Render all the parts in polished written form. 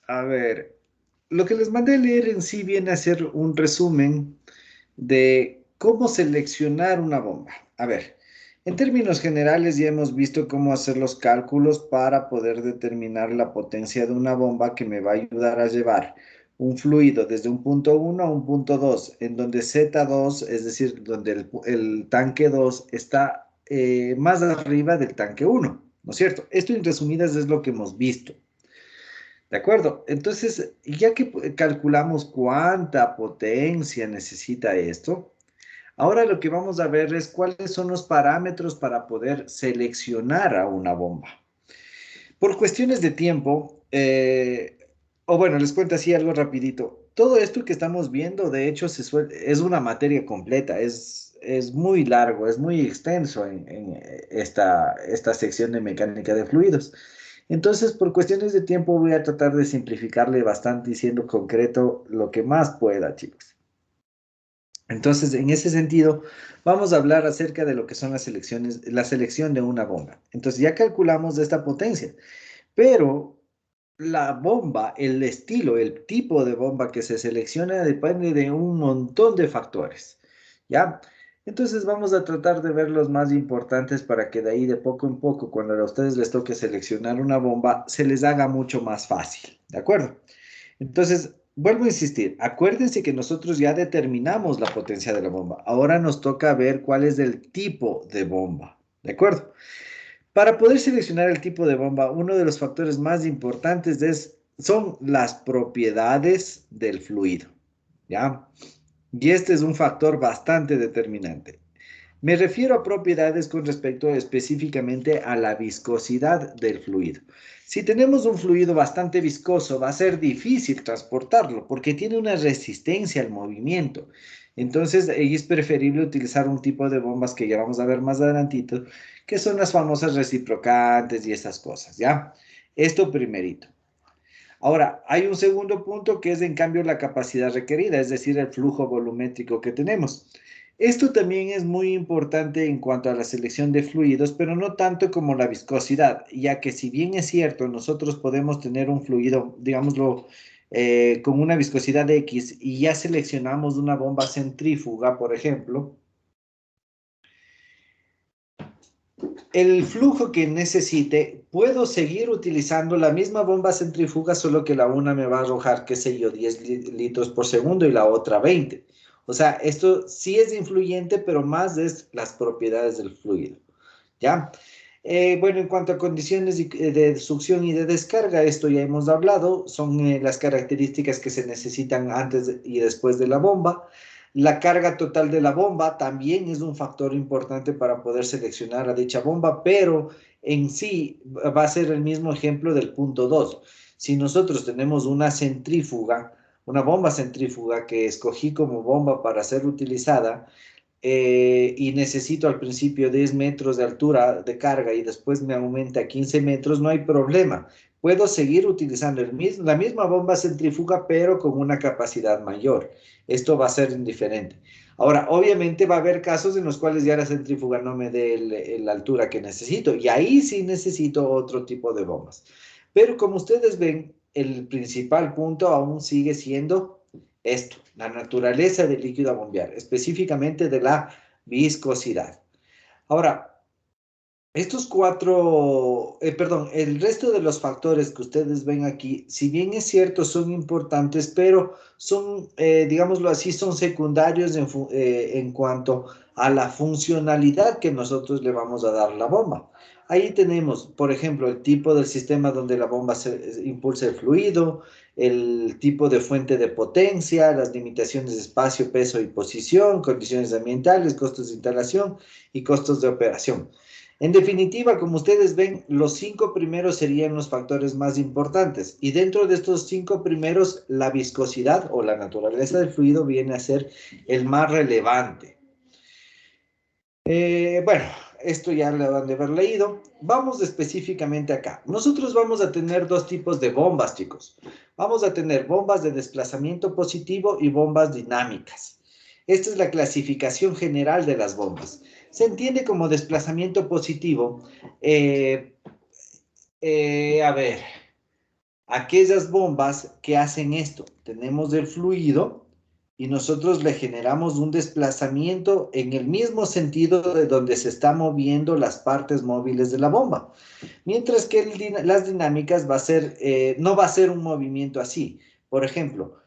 A ver, lo que les mandé a leer en sí viene a ser un resumen de cómo seleccionar una bomba. A ver, en términos generales ya hemos visto cómo hacer los cálculos para poder determinar la potencia de una bomba que me va a ayudar a llevar un fluido desde un punto uno a un punto 2, en donde Z2, es decir, donde el tanque 2 está más arriba del tanque uno, ¿no es cierto? Esto en resumidas es lo que hemos visto. ¿De acuerdo? Entonces, ya que calculamos cuánta potencia necesita esto, ahora lo que vamos a ver es cuáles son los parámetros para poder seleccionar a una bomba. Por cuestiones de tiempo, o bueno, les cuento así algo rapidito. Todo esto que estamos viendo, de hecho, es una materia completa, es muy largo, es muy extenso en esta sección de mecánica de fluidos. Entonces, por cuestiones de tiempo, voy a tratar de simplificarle bastante y siendo concreto lo que más pueda, chicos. Entonces, en ese sentido, vamos a hablar acerca de lo que son las selecciones, la selección de una bomba. Entonces, ya calculamos de esta potencia, pero la bomba, el estilo, el tipo de bomba que se selecciona depende de un montón de factores, ¿ya? Entonces vamos a tratar de ver los más importantes para que de ahí de poco en poco, cuando a ustedes les toque seleccionar una bomba, se les haga mucho más fácil, ¿de acuerdo? Entonces, vuelvo a insistir, acuérdense que nosotros ya determinamos la potencia de la bomba. Ahora nos toca ver cuál es el tipo de bomba, ¿de acuerdo? Para poder seleccionar el tipo de bomba, uno de los factores más importantes son las propiedades del fluido, ¿ya? Y este es un factor bastante determinante. Me refiero a propiedades con respecto específicamente a la viscosidad del fluido. Si tenemos un fluido bastante viscoso, va a ser difícil transportarlo porque tiene una resistencia al movimiento. Entonces, es preferible utilizar un tipo de bombas que ya vamos a ver más adelantito, que son las famosas reciprocantes y esas cosas, ¿ya? Esto primerito. Ahora, hay un segundo punto que es en cambio la capacidad requerida, es decir, el flujo volumétrico que tenemos. Esto también es muy importante en cuanto a la selección de fluidos, pero no tanto como la viscosidad, ya que si bien es cierto, nosotros podemos tener un fluido, digámoslo, con una viscosidad X y ya seleccionamos una bomba centrífuga, por ejemplo, el flujo que necesite, puedo seguir utilizando la misma bomba centrífuga, solo que la una me va a arrojar, qué sé yo, 10 litros por segundo y la otra 20. O sea, esto sí es influyente, pero más es las propiedades del fluido. ¿Ya? Bueno, en cuanto a condiciones de succión y de descarga, esto ya hemos hablado, son las características que se necesitan antes y después de la bomba. La carga total de la bomba también es un factor importante para poder seleccionar a dicha bomba, pero en sí va a ser el mismo ejemplo del punto 2. Si nosotros tenemos una centrífuga, una bomba centrífuga que escogí como bomba para ser utilizada, y necesito al principio 10 metros de altura de carga y después me aumenta a 15 metros, no hay problema. Puedo seguir utilizando la misma bomba centrífuga, pero con una capacidad mayor. Esto va a ser indiferente. Ahora, obviamente va a haber casos en los cuales ya la centrífuga no me dé la altura que necesito y ahí sí necesito otro tipo de bombas. Pero como ustedes ven, el principal punto aún sigue siendo esto, la naturaleza del líquido a bombear, específicamente de la viscosidad. Ahora, estos cuatro, perdón, el resto de los factores que ustedes ven aquí, si bien es cierto, son importantes, pero son, digámoslo así, son secundarios en cuanto a la funcionalidad que nosotros le vamos a dar a la bomba. Ahí tenemos, por ejemplo, el tipo del sistema donde la bomba impulsa el fluido, el tipo de fuente de potencia, las limitaciones de espacio, peso y posición, condiciones ambientales, costos de instalación y costos de operación. En definitiva, como ustedes ven, los 5 primeros serían los factores más importantes y dentro de estos 5 primeros, la viscosidad o la naturaleza del fluido viene a ser el más relevante. Bueno, esto ya lo han de haber leído. Vamos específicamente acá. Nosotros vamos a tener dos tipos de bombas, chicos. Vamos a tener bombas de desplazamiento positivo y bombas dinámicas. Esta es la clasificación general de las bombas. Se entiende como desplazamiento positivo. A ver, aquellas bombas que hacen esto. Tenemos el fluido y nosotros le generamos un desplazamiento en el mismo sentido de donde se están moviendo las partes móviles de la bomba. Mientras que las dinámicas no va a ser un movimiento así. Por ejemplo,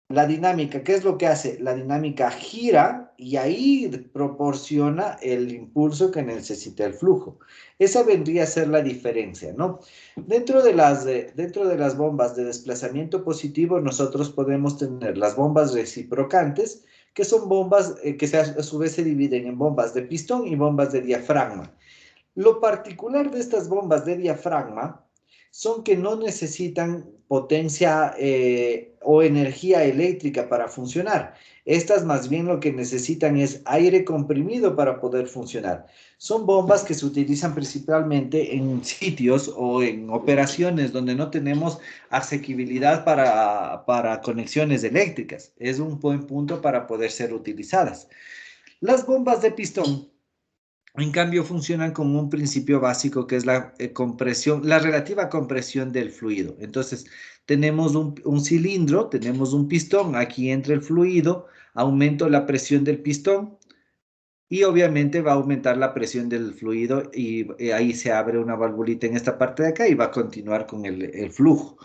la dinámica, ¿qué es lo que hace? La dinámica gira y ahí proporciona el impulso que necesita el flujo. Esa vendría a ser la diferencia, ¿no? Dentro de las bombas de desplazamiento positivo, nosotros podemos tener las bombas reciprocantes, que son bombas a su vez se dividen en bombas de pistón y bombas de diafragma. Lo particular de estas bombas de diafragma son que no necesitan potencia o energía eléctrica para funcionar. Estas más bien lo que necesitan es aire comprimido para poder funcionar. Son bombas que se utilizan principalmente en sitios o en operaciones donde no tenemos asequibilidad para conexiones eléctricas. Es un buen punto para poder ser utilizadas. Las bombas de pistón en cambio, funcionan con un principio básico que es la compresión, la relativa compresión del fluido. Entonces, tenemos un cilindro, tenemos un pistón, aquí entra el fluido, aumento la presión del pistón y obviamente va a aumentar la presión del fluido y ahí se abre una valvulita en esta parte de acá y va a continuar con el flujo.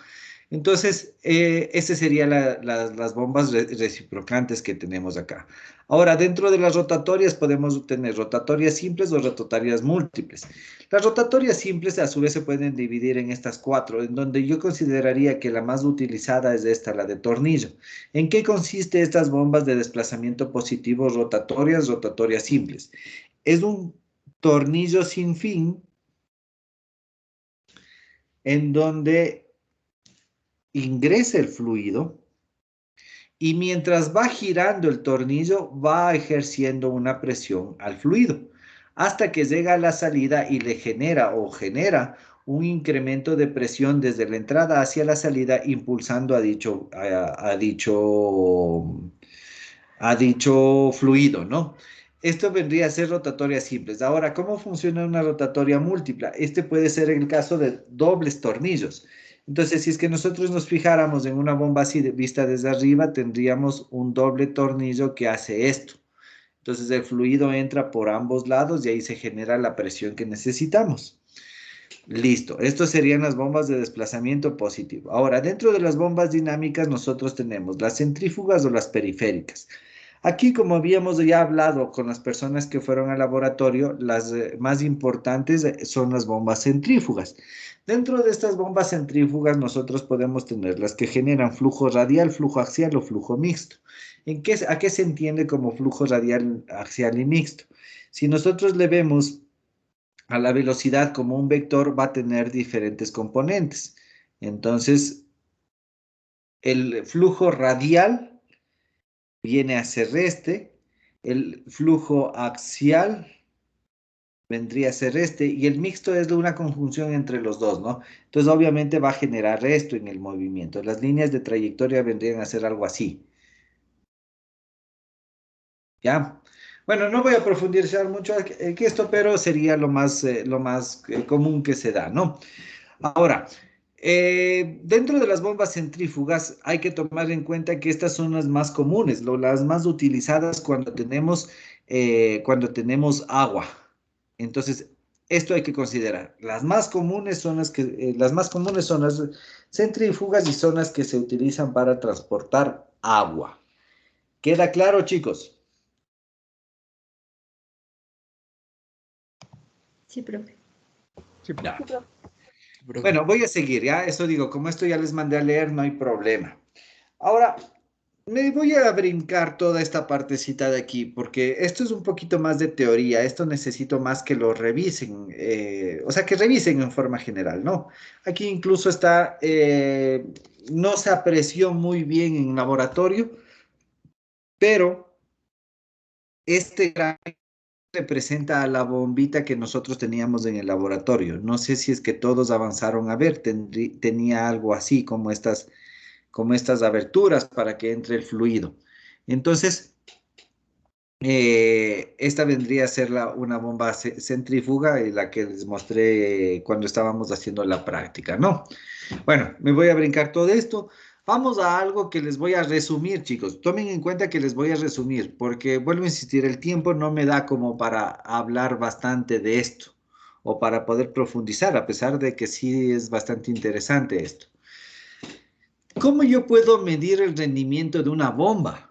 Entonces, esas serían las bombas reciprocantes que tenemos acá. Ahora, dentro de las rotatorias podemos tener rotatorias simples o rotatorias múltiples. Las rotatorias simples a su vez se pueden dividir en estas cuatro, en donde yo consideraría que la más utilizada es esta, la de tornillo. ¿En qué consiste estas bombas de desplazamiento positivo rotatorias simples? Es un tornillo sin fin en donde ingresa el fluido y mientras va girando el tornillo va ejerciendo una presión al fluido hasta que llega a la salida y le genera un incremento de presión desde la entrada hacia la salida impulsando a dicho fluido, ¿no? Esto vendría a ser rotatorias simples. Ahora, ¿cómo funciona una rotatoria múltipla? Este puede ser el caso de dobles tornillos. Entonces, si es que nosotros nos fijáramos en una bomba así vista desde arriba, tendríamos un doble tornillo que hace esto. Entonces, el fluido entra por ambos lados y ahí se genera la presión que necesitamos. Listo, estos serían las bombas de desplazamiento positivo. Ahora, dentro de las bombas dinámicas, nosotros tenemos las centrífugas o las periféricas. Aquí, como habíamos ya hablado con las personas que fueron al laboratorio, las más importantes son las bombas centrífugas. Dentro de estas bombas centrífugas, nosotros podemos tener las que generan flujo radial, flujo axial o flujo mixto. ¿A qué se entiende como flujo radial, axial y mixto? Si nosotros le vemos a la velocidad como un vector, va a tener diferentes componentes. Entonces, el flujo radial viene a ser este, el flujo axial vendría a ser este, y el mixto es de una conjunción entre los dos, ¿no? Entonces, obviamente va a generar esto en el movimiento. Las líneas de trayectoria vendrían a ser algo así, ¿ya? Bueno, no voy a profundizar mucho en esto, pero sería lo más común que se da, ¿no? Ahora, dentro de las bombas centrífugas hay que tomar en cuenta que estas son las más comunes, las más utilizadas cuando tenemos agua. Entonces, esto hay que considerar. Las más comunes son las centrífugas y son las que se utilizan para transportar agua. ¿Queda claro, chicos? Sí, profe. Sí, Ya. profe. Bueno, voy a seguir, ¿ya? Eso digo, como esto ya les mandé a leer, no hay problema. Ahora, me voy a brincar toda esta partecita de aquí, porque esto es un poquito más de teoría, esto necesito más que lo revisen, o sea, que revisen en forma general, ¿no? Aquí incluso está, no se apreció muy bien en laboratorio, pero este gráfico representa a la bombita que nosotros teníamos en el laboratorio. No sé si es que todos avanzaron a ver, tenía algo así como estas aberturas para que entre el fluido. Entonces, Esta vendría a ser una bomba centrífuga, la que les mostré cuando estábamos haciendo la práctica, ¿no? Bueno, me voy a brincar todo esto. Vamos a algo que les voy a resumir, chicos. Tomen en cuenta que les voy a resumir, porque vuelvo a insistir, el tiempo no me da como para hablar bastante de esto o para poder profundizar, a pesar de que sí es bastante interesante esto. ¿Cómo yo puedo medir el rendimiento de una bomba?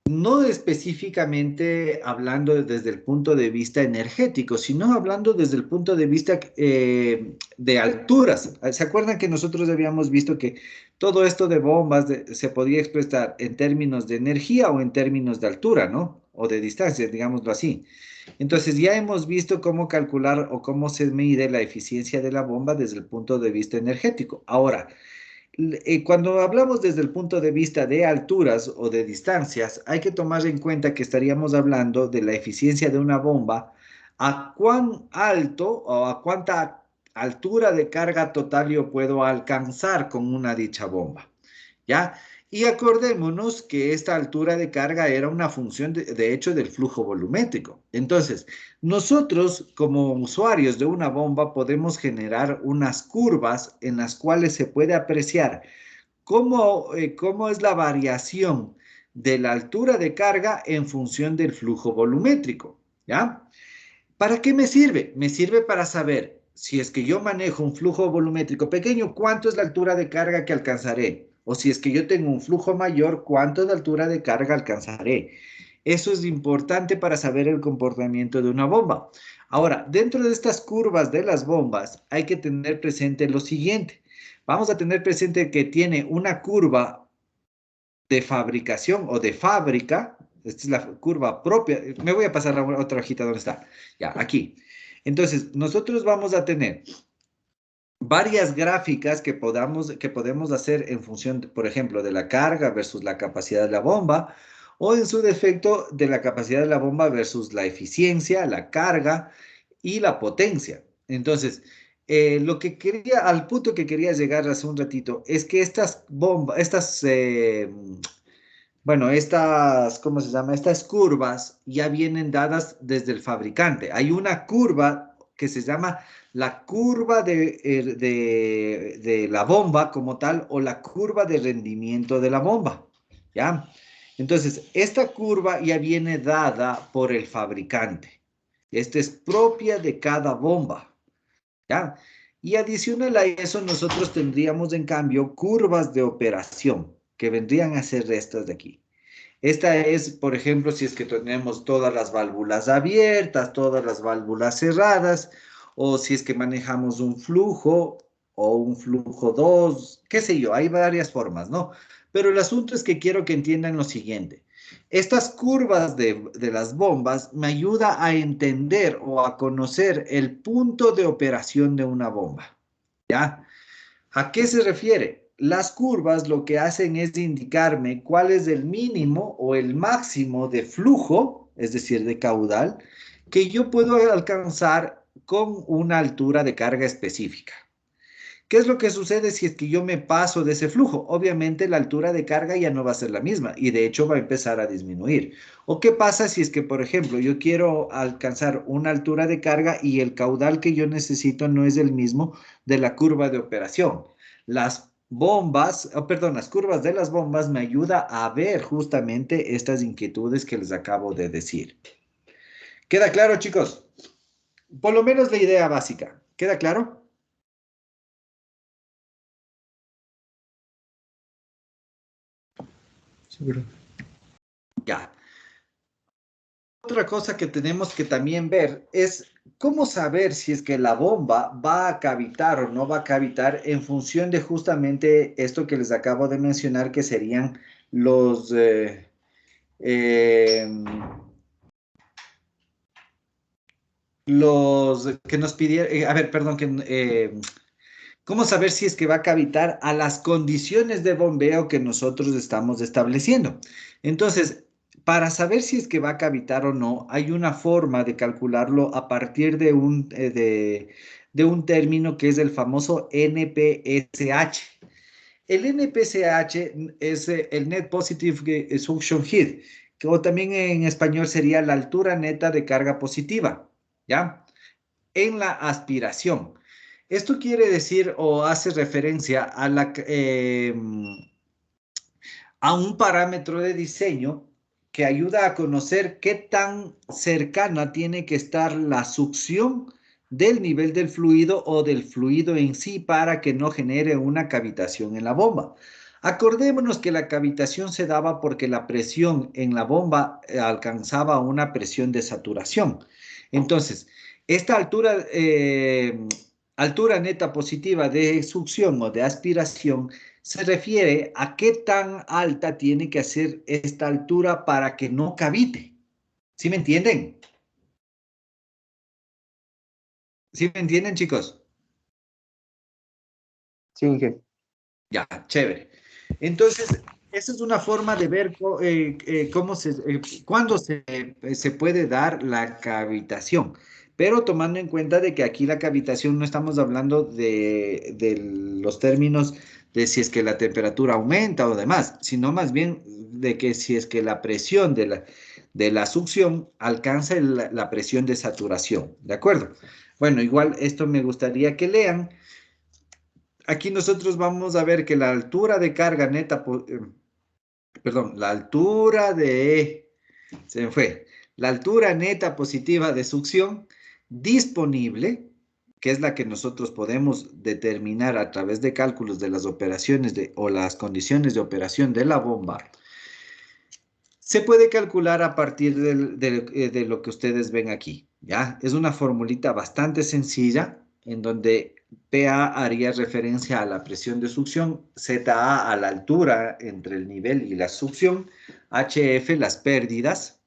No específicamente hablando desde el punto de vista energético, sino hablando desde el punto de vista de alturas. ¿Se acuerdan que nosotros habíamos visto que todo esto de bombas se podía expresar en términos de energía o en términos de altura, ¿no? O de distancia, digámoslo así. Entonces ya hemos visto cómo calcular o cómo se mide la eficiencia de la bomba desde el punto de vista energético. Ahora, cuando hablamos desde el punto de vista de alturas o de distancias, hay que tomar en cuenta que estaríamos hablando de la eficiencia de una bomba, a cuán alto o a cuánta altura de carga total yo puedo alcanzar con una dicha bomba. ¿Ya? Y acordémonos que esta altura de carga era una función de hecho del flujo volumétrico. Entonces, nosotros como usuarios de una bomba podemos generar unas curvas en las cuales se puede apreciar cómo es la variación de la altura de carga en función del flujo volumétrico. ¿Ya? ¿Para qué me sirve? Me sirve para saber si es que yo manejo un flujo volumétrico pequeño, cuánto es la altura de carga que alcanzaré. O si es que yo tengo un flujo mayor, cuánto de altura de carga alcanzaré. Eso es importante para saber el comportamiento de una bomba. Ahora, dentro de estas curvas de las bombas, hay que tener presente lo siguiente. Vamos a tener presente que tiene una curva de fabricación o de fábrica. Esta es la curva propia. Me voy a pasar a otra hojita donde está. Ya, aquí. Entonces, nosotros vamos a tener varias gráficas que podemos hacer en función, por ejemplo, de la carga versus la capacidad de la bomba, o en su defecto, de la capacidad de la bomba versus la eficiencia, la carga y la potencia. Entonces, lo que quería, al punto que quería llegar hace un ratito, es que estas bombas, bueno, ¿cómo se llama? Estas curvas ya vienen dadas desde el fabricante. Hay una curva que se llama la curva de la bomba como tal o la curva de rendimiento de la bomba, ¿ya? Entonces, esta curva ya viene dada por el fabricante. Esta es propia de cada bomba, ¿ya? Y adicional a eso, nosotros tendríamos en cambio curvas de operación que vendrían a ser estas de aquí. Esta es, por ejemplo, si es que tenemos todas las válvulas abiertas, todas las válvulas cerradas, o si es que manejamos un flujo o un flujo 2, qué sé yo, hay varias formas, ¿no? Pero el asunto es que quiero que entiendan lo siguiente. Estas curvas de las bombas me ayuda a entender o a conocer el punto de operación de una bomba, ¿ya? ¿A qué se refiere? Las curvas lo que hacen es indicarme cuál es el mínimo o el máximo de flujo, es decir, de caudal, que yo puedo alcanzar con una altura de carga específica. ¿Qué es lo que sucede si es que yo me paso de ese flujo? Obviamente la altura de carga ya no va a ser la misma y de hecho va a empezar a disminuir. ¿O qué pasa si es que, por ejemplo, yo quiero alcanzar una altura de carga y el caudal que yo necesito no es el mismo de la curva de operación? Las bombas, perdón, las curvas de las bombas me ayuda a ver justamente estas inquietudes que les acabo de decir. ¿Queda claro, chicos? Por lo menos la idea básica. ¿Queda claro? Seguro. Ya. Otra cosa que tenemos que también ver es cómo saber si es que la bomba va a cavitar o no va a cavitar en función de justamente esto que les acabo de mencionar, que serían los, eh, los que nos pidieron, a ver, perdón, ¿cómo saber si es que va a cavitar a las condiciones de bombeo que nosotros estamos estableciendo? Entonces, para saber si es que va a cavitar o no, hay una forma de calcularlo a partir de un término que es el famoso NPSH. El NPSH es el Net Positive Suction Heat, o también en español sería la altura neta de carga positiva, ¿ya? En la aspiración. Esto quiere decir o hace referencia a un parámetro de diseño que ayuda a conocer qué tan cercana tiene que estar la succión del nivel del fluido o del fluido en sí para que no genere una cavitación en la bomba. Acordémonos que la cavitación se daba porque la presión en la bomba alcanzaba una presión de saturación. Entonces, esta altura neta positiva de succión o de aspiración se refiere a qué tan alta tiene que ser esta altura para que no cavite. ¿Sí me entienden? ¿Sí me entienden, chicos? Sí, Inge. Ya, chévere. Entonces, esa es una forma de ver cuándo se puede dar la cavitación. Pero tomando en cuenta de que aquí la cavitación no estamos hablando de los términos de si es que la temperatura aumenta o demás, sino más bien de que si es que la presión de la succión alcanza la presión de saturación. ¿De acuerdo? Bueno, igual esto me gustaría que lean. Aquí nosotros vamos a ver que la altura de carga neta, perdón, se me fue, la altura neta positiva de succión disponible, que es la que nosotros podemos determinar a través de cálculos de las operaciones o las condiciones de operación de la bomba, se puede calcular a partir de lo que ustedes ven aquí, ¿ya? Es una formulita bastante sencilla en donde PA haría referencia a la presión de succión, ZA a la altura entre el nivel y la succión, HF las pérdidas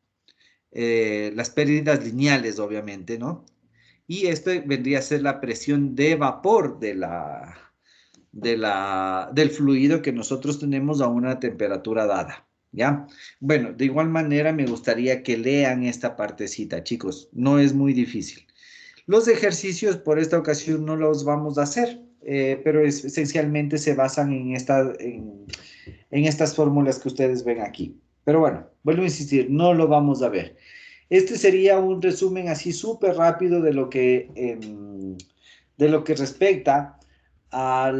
lineales, obviamente, ¿no? Y esto vendría a ser la presión de vapor del fluido que nosotros tenemos a una temperatura dada, ¿ya? Bueno, de igual manera me gustaría que lean esta partecita, chicos, no es muy difícil. Los ejercicios por esta ocasión no los vamos a hacer, pero esencialmente se basan en estas fórmulas que ustedes ven aquí. Pero bueno, vuelvo a insistir, no lo vamos a ver. Este sería un resumen así súper rápido de lo que respecta a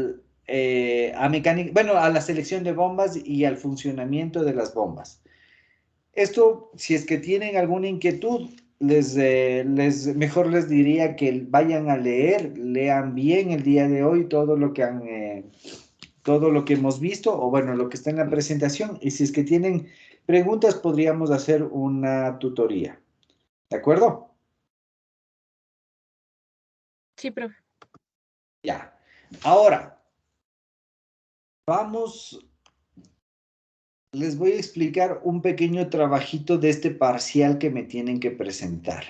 mecánica, bueno, a la selección de bombas y al funcionamiento de las bombas. Esto, si es que tienen alguna inquietud, mejor les diría que vayan a lean bien el día de hoy todo lo que hemos visto, o bueno, lo que está en la presentación, y si es que tienen preguntas, podríamos hacer una tutoría. ¿De acuerdo? Sí, profe. Ya. Ahora, les voy a explicar un pequeño trabajito de este parcial que me tienen que presentar.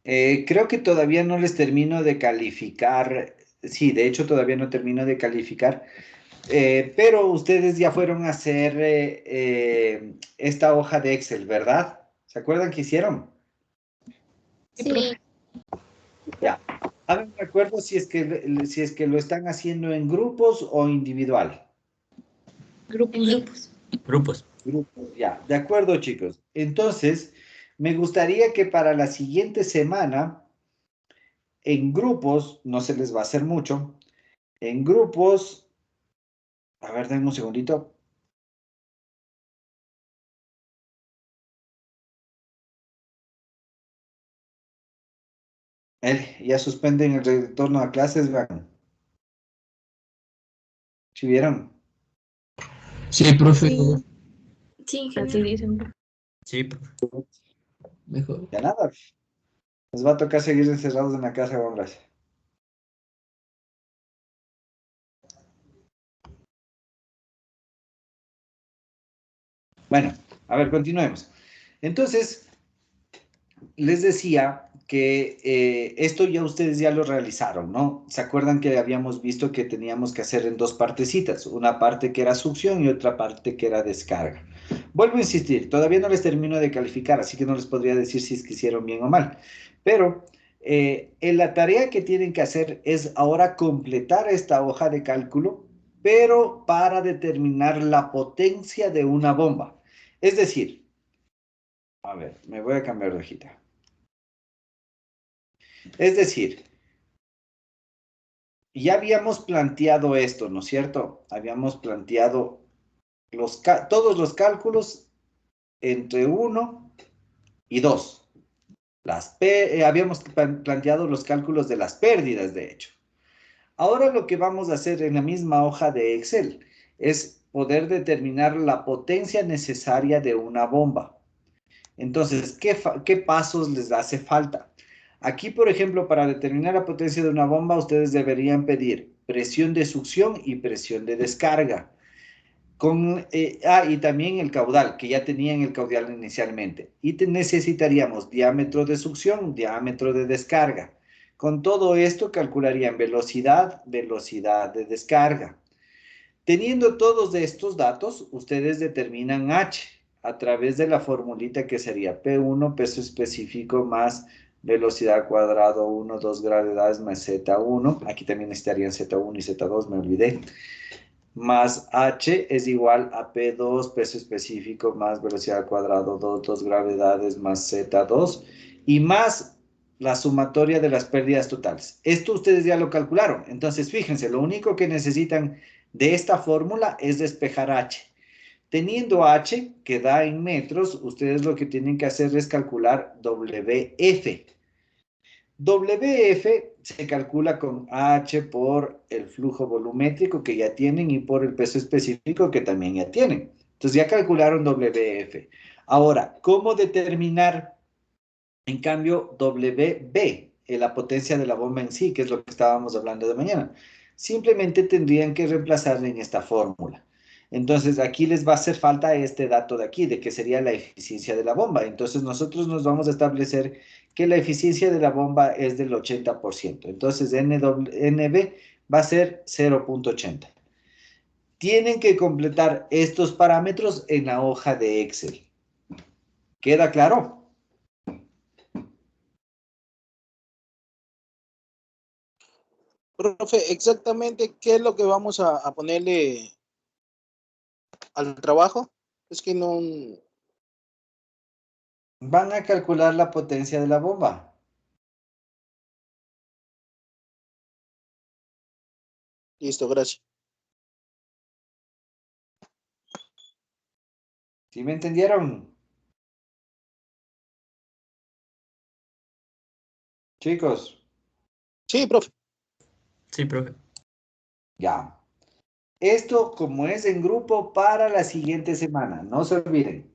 Creo que todavía no les termino de calificar. Sí, de hecho todavía no termino de calificar. Pero ustedes ya fueron a hacer esta hoja de Excel, ¿verdad? ¿Se acuerdan que hicieron? Sí, profe. Ya. Háganme acuerdo si es que lo están haciendo en grupos o individual. Grupos. Grupos. Grupos, ya. De acuerdo, chicos. Entonces, me gustaría que para la siguiente semana, en grupos, no se les va a hacer mucho, en grupos, a ver, denme un segundito. Ya suspenden el retorno a clases, vean. ¿Sí vieron? Sí, profe. Sí, así dicen. Sí, profe. Mejor. Ya nada. Les va a tocar seguir encerrados en la casa, hombres. Bueno, a ver, continuemos. Entonces, les decía que esto ya ustedes ya lo realizaron, ¿no? ¿Se acuerdan que habíamos visto que teníamos que hacer en dos partecitas? Una parte que era succión y otra parte que era descarga. Vuelvo a insistir, todavía no les termino de calificar, así que no les podría decir si es que hicieron bien o mal. Pero La tarea que tienen que hacer es ahora completar esta hoja de cálculo, pero para determinar la potencia de una bomba. Es decir, a ver, me voy a cambiar de hojita. Es decir, ya habíamos planteado esto, ¿no es cierto? Habíamos planteado todos los cálculos entre 1 y 2. Habíamos planteado los cálculos de las pérdidas, de hecho. Ahora lo que vamos a hacer en la misma hoja de Excel es poder determinar la potencia necesaria de una bomba. Entonces, ¿qué pasos les hace falta? Aquí, por ejemplo, para determinar la potencia de una bomba, ustedes deberían pedir presión de succión y presión de descarga. Y también el caudal, que ya tenían el caudal inicialmente. Y necesitaríamos diámetro de succión, diámetro de descarga. Con todo esto calcularían velocidad, velocidad de descarga. Teniendo todos estos datos, ustedes determinan H a través de la formulita que sería P1, peso específico, más velocidad cuadrado 1, 2 gravedades más Z1. Aquí también estarían Z1 y Z2, me olvidé. Más H es igual a P2, peso específico, más velocidad cuadrado 2, 2 gravedades más Z2, y más la sumatoria de las pérdidas totales. Esto ustedes ya lo calcularon. Entonces, fíjense, lo único que necesitan de esta fórmula es despejar H. Teniendo H, que da en metros, ustedes lo que tienen que hacer es calcular WF. WF se calcula con H por el flujo volumétrico que ya tienen y por el peso específico que también ya tienen. Entonces ya calcularon WF. Ahora, ¿cómo determinar, en cambio, WB, la potencia de la bomba en sí, que es lo que estábamos hablando de mañana? Simplemente tendrían que reemplazarla en esta fórmula. Entonces, aquí les va a hacer falta este dato de aquí, de que sería la eficiencia de la bomba. Entonces, nosotros nos vamos a establecer que la eficiencia de la bomba es del 80%. Entonces, NB va a ser 0.80. Tienen que completar estos parámetros en la hoja de Excel. ¿Queda claro? Profe, exactamente qué es lo que vamos a ponerle al trabajo. Es que no. Van a calcular la potencia de la bomba. Listo, gracias. ¿Sí me entendieron? Chicos, Sí, profe. Sí, profe. ya. Esto, como es en grupo, para la siguiente semana. No se olviden.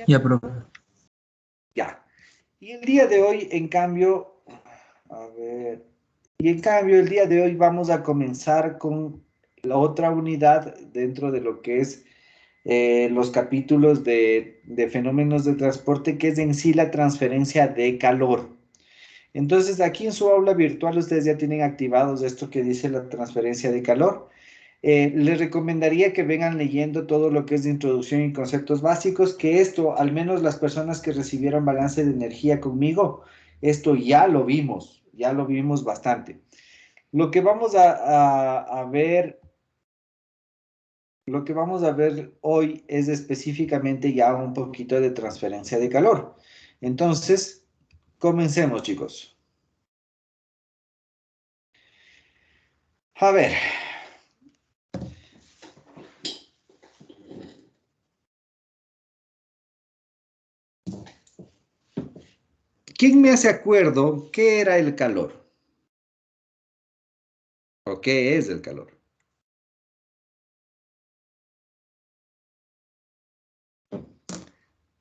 Ya, profe. Ya. Y el día de hoy, en cambio, a ver, y en cambio, el día de hoy vamos a comenzar con la otra unidad dentro de lo que es los capítulos de fenómenos de transporte, que es en sí la transferencia de calor. Entonces, aquí en su aula virtual ustedes ya tienen activados esto que dice la transferencia de calor. Les recomendaría que vengan leyendo todo lo que es de introducción y conceptos básicos, que esto, al menos las personas que recibieron balance de energía conmigo, esto ya lo vimos bastante. Lo que vamos a ver, lo que vamos a ver hoy es específicamente ya un poquito de transferencia de calor. Entonces, comencemos, chicos. A ver. ¿Quién me hace acuerdo qué era el calor? ¿O qué es el calor?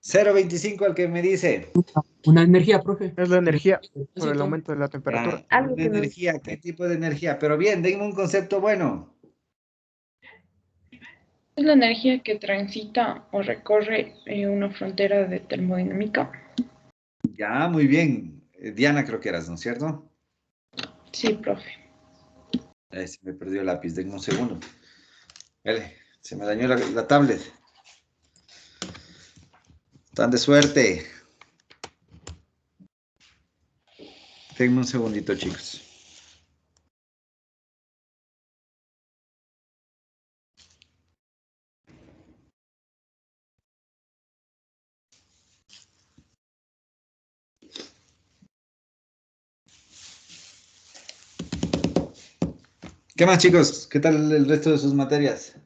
0.25 al que me dice. Una energía, profe. Es la energía por el Exacto. aumento de la temperatura. Ya, Algo una que no. energía, ¿qué tipo de energía? Pero bien, denme un concepto bueno. Es la energía que transita o recorre una frontera de termodinámica. Ya, muy bien. Diana creo que eras, ¿no es cierto? Sí, profe. Se me perdió el lápiz, denme un segundo. Vale, se me dañó la tablet. Están de suerte. Denme un segundito, chicos. ¿Qué más, chicos? ¿Qué tal el resto de sus materias?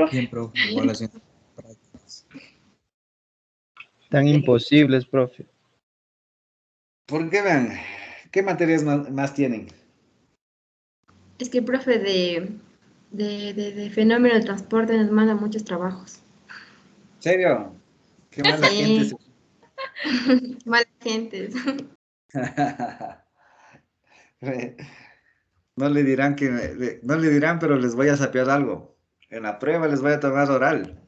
Bien, profe. Igual haciendo prácticas. Tan imposibles, profe. ¿Por qué vean? ¿Qué materias más tienen? Es que el profe de fenómeno del transporte nos manda muchos trabajos. ¿En serio? Qué mala gente. Sí, mala gente. No le dirán no le dirán, pero les voy a sapear algo. En la prueba les voy a tomar oral.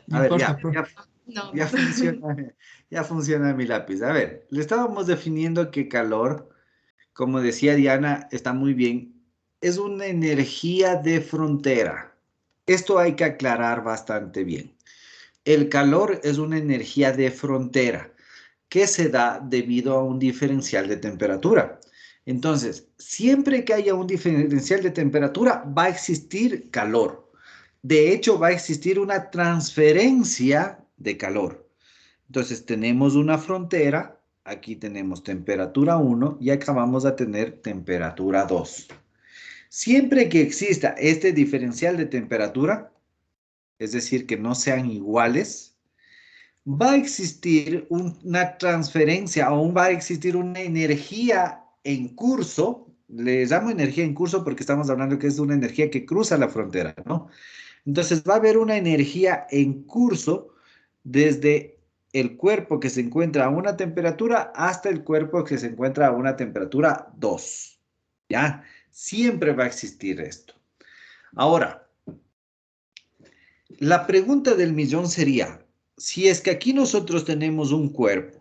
No A ver, importa, profe. No. ya funciona, ya funciona mi lápiz. A ver, le estábamos definiendo que calor, como decía Diana, está muy bien, es una energía de frontera. Esto hay que aclarar bastante bien. El calor es una energía de frontera que se da debido a un diferencial de temperatura. Entonces, siempre que haya un diferencial de temperatura, va a existir calor. De hecho, va a existir una transferencia de calor. Entonces, tenemos una frontera, aquí tenemos temperatura 1 y acabamos de tener temperatura 2. Siempre que exista este diferencial de temperatura, es decir, que no sean iguales, va a existir una transferencia o va a existir una energía en curso. Le llamo energía en curso porque estamos hablando que es una energía que cruza la frontera, ¿no? Entonces va a haber una energía en curso desde el cuerpo que se encuentra a una temperatura hasta el cuerpo que se encuentra a una temperatura 2. ¿Ya? Siempre va a existir esto. Ahora, la pregunta del millón sería, si es que aquí nosotros tenemos un cuerpo,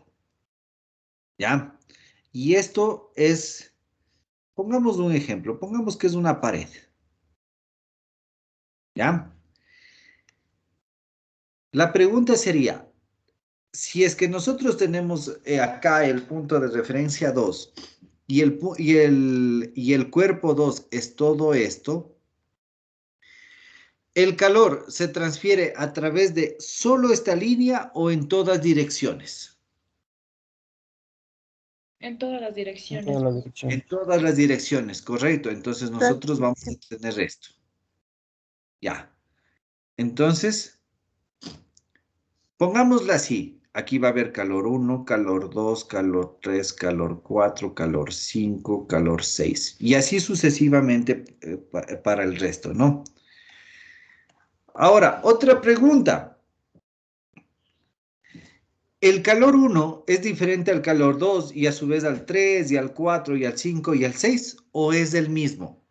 ¿ya? Y esto es, pongamos un ejemplo, pongamos que es una pared, ¿ya? La pregunta sería, si es que nosotros tenemos acá el punto de referencia 2 y el cuerpo 2 es todo esto, ¿el calor se transfiere a través de solo esta línea o en todas direcciones? En todas las En direcciones. todas las En direcciones. todas las direcciones, correcto. Entonces nosotros vamos a tener esto. Ya. Entonces, pongámosla así. Aquí va a haber calor 1, calor 2, calor 3, calor 4, calor 5, calor 6. Y así sucesivamente para el resto, ¿no? Ahora, otra pregunta. ¿El calor 1 es diferente al calor 2 y a su vez al 3 y al 4 y al 5 y al 6? ¿O es el mismo?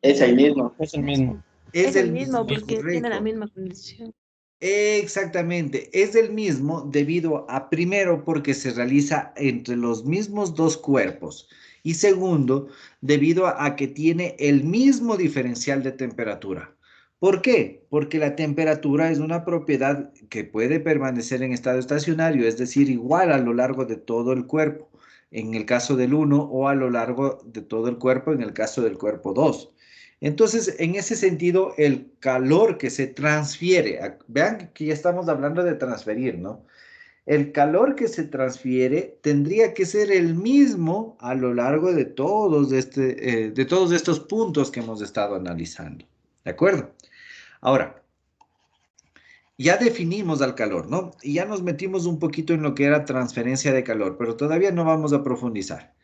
Es el mismo. Es el mismo. Es Es el el mismo mismo, porque tiene la correcto. misma condición. Exactamente, es el mismo debido a, primero, porque se realiza entre los mismos dos cuerpos y segundo, debido a que tiene el mismo diferencial de temperatura. ¿Por qué? Porque la temperatura es una propiedad que puede permanecer en estado estacionario, es decir, igual a lo largo de todo el cuerpo, en el caso del 1 o a lo largo de todo el cuerpo en el caso del cuerpo 2. Entonces, en ese sentido, el calor que se transfiere, vean que ya estamos hablando de transferir, ¿no? El calor que se transfiere tendría que ser el mismo a lo largo de todos estos puntos que hemos estado analizando. ¿De acuerdo? Ahora, ya definimos al calor, ¿no? Y ya nos metimos un poquito en lo que era transferencia de calor, pero todavía no vamos a profundizar.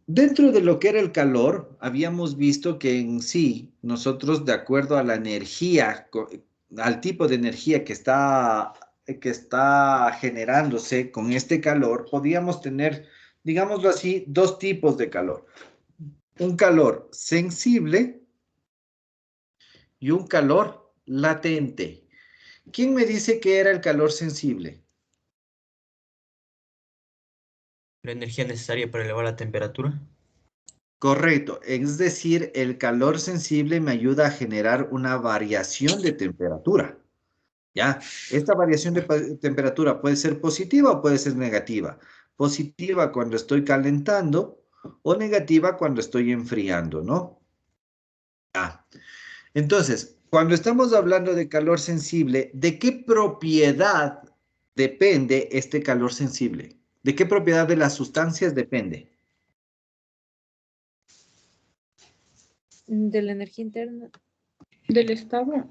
Dentro de lo que era el calor, habíamos visto que en sí, nosotros de acuerdo a la energía, al tipo de energía que está generándose con este calor, podíamos tener, digámoslo así, dos tipos de calor. Un calor sensible y un calor latente. ¿Quién me dice que era el calor sensible? La energía necesaria para elevar la temperatura. Correcto, es decir, el calor sensible me ayuda a generar una variación de temperatura. ¿Ya? Esta variación de temperatura puede ser positiva o puede ser negativa. Positiva cuando estoy calentando o negativa cuando estoy enfriando, ¿no? Ya. Entonces, cuando estamos hablando de calor sensible, ¿de qué propiedad depende este calor sensible? ¿De qué propiedad de las sustancias depende? De la energía interna. Del estado.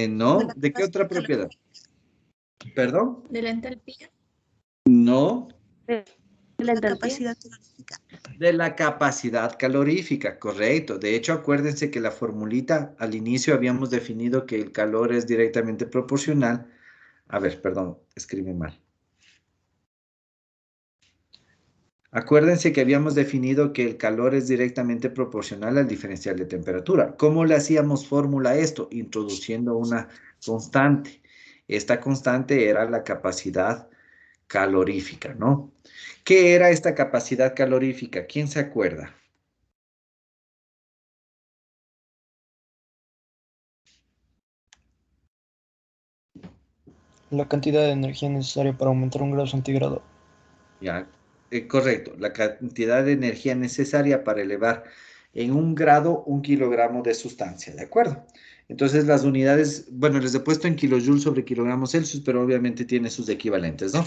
No, ¿de qué otra propiedad? ¿Perdón? De la entalpía. No, De la entalpía. Capacidad calorífica. de la capacidad calorífica, correcto. De hecho, acuérdense que la formulita al inicio habíamos definido que el calor es directamente proporcional. A ver, perdón, escribe mal. Acuérdense que habíamos definido que el calor es directamente proporcional al diferencial de temperatura. ¿Cómo le hacíamos fórmula a esto? Introduciendo una constante. Esta constante era la capacidad calorífica, ¿no? ¿Qué era esta capacidad calorífica? ¿Quién se acuerda? La cantidad de energía necesaria para aumentar 1 grado centígrado. Ya, correcto. La cantidad de energía necesaria para elevar en 1 grado 1 kilogramo de sustancia, ¿de acuerdo? Entonces las unidades, bueno, les he puesto en kilojoules sobre kilogramos Celsius, pero obviamente tiene sus equivalentes, ¿no?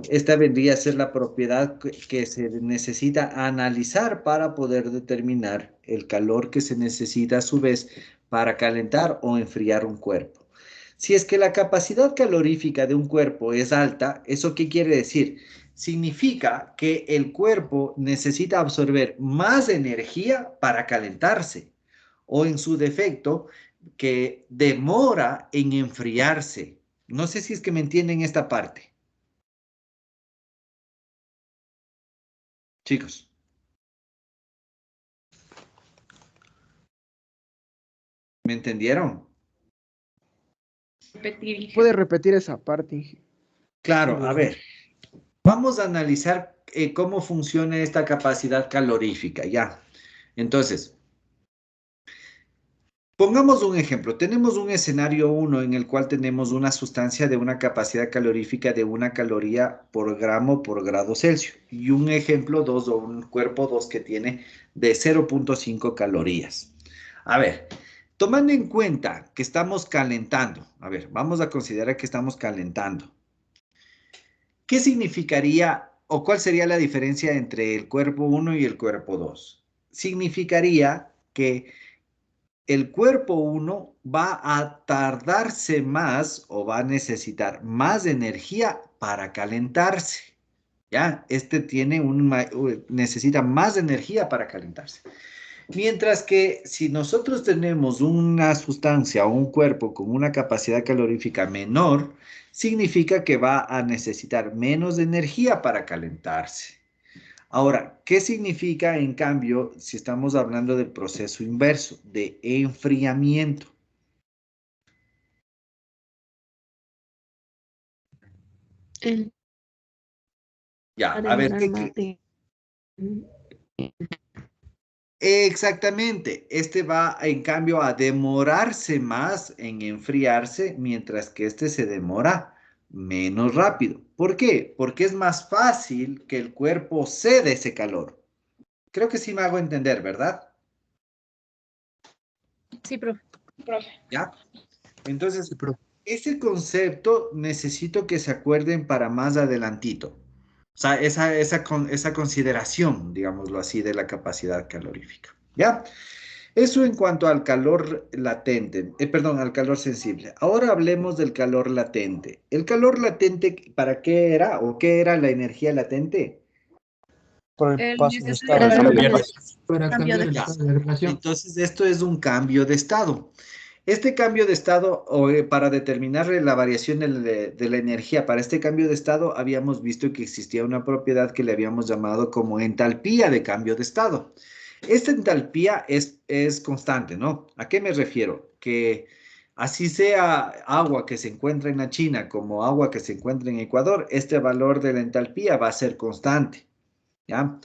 Esta vendría a ser la propiedad que se necesita analizar para poder determinar el calor que se necesita a su vez para calentar o enfriar un cuerpo. Si es que la capacidad calorífica de un cuerpo es alta, ¿eso qué quiere decir? Significa que el cuerpo necesita absorber más energía para calentarse o en su defecto, que demora en enfriarse. No sé si es que me entienden esta parte. Chicos. ¿Me entendieron? Repetir. ¿Puede repetir esa parte, Inge? Claro, a ver. Vamos a analizar cómo funciona esta capacidad calorífica, ya. Entonces, pongamos un ejemplo. Tenemos un escenario 1 en el cual tenemos una sustancia de una capacidad calorífica de 1 caloría por gramo por grado Celsius. Y un ejemplo 2 o un cuerpo 2 que tiene de 0.5 calorías. A ver, tomando en cuenta que estamos calentando. A ver, vamos a considerar que estamos calentando. ¿Qué significaría o cuál sería la diferencia entre el cuerpo 1 y el cuerpo 2? Significaría que el cuerpo 1 va a tardarse más o va a necesitar más energía para calentarse. ¿Ya? Este necesita más energía para calentarse. Mientras que si nosotros tenemos una sustancia o un cuerpo con una capacidad calorífica menor, significa que va a necesitar menos energía para calentarse. Ahora, ¿qué significa en cambio si estamos hablando del proceso inverso, de enfriamiento? Ya, a ver, exactamente, este va en cambio a demorarse más en enfriarse, mientras que este se demora menos rápido. ¿Por qué? Porque es más fácil que el cuerpo ceda ese calor. Creo que sí me hago entender, ¿verdad? Sí, profe. ¿Ya? Entonces, ese concepto necesito que se acuerden para más adelantito. O sea, esa consideración, digámoslo así, de la capacidad calorífica. ¿Ya? Eso en cuanto al calor latente, perdón, al calor sensible. Ahora hablemos del calor latente. ¿El calor latente para qué era o qué era la energía latente? Por el paso de estado. Para cambiar el estado de relación. Entonces, esto es un cambio de estado. Este cambio de estado, para determinar la variación de la energía, para este cambio de estado, habíamos visto que existía una propiedad que le habíamos llamado como entalpía de cambio de estado. Esta entalpía es constante, ¿no? ¿A qué me refiero? Que así sea agua que se encuentra en la China como agua que se encuentra en Ecuador, este valor de la entalpía va a ser constante. ¿ya?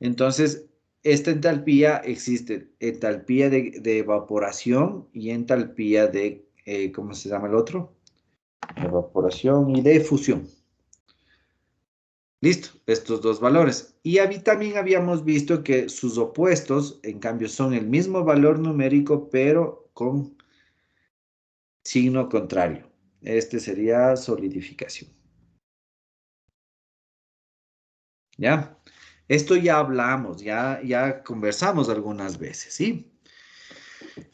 Entonces, esta entalpía existe, entalpía de evaporación y entalpía de, ¿cómo se llama el otro? Evaporación y de fusión. Listo, estos dos valores. Y también habíamos visto que sus opuestos, en cambio, son el mismo valor numérico, pero con signo contrario. Este sería solidificación. ¿Ya? Esto ya hablamos, ya conversamos algunas veces, ¿sí?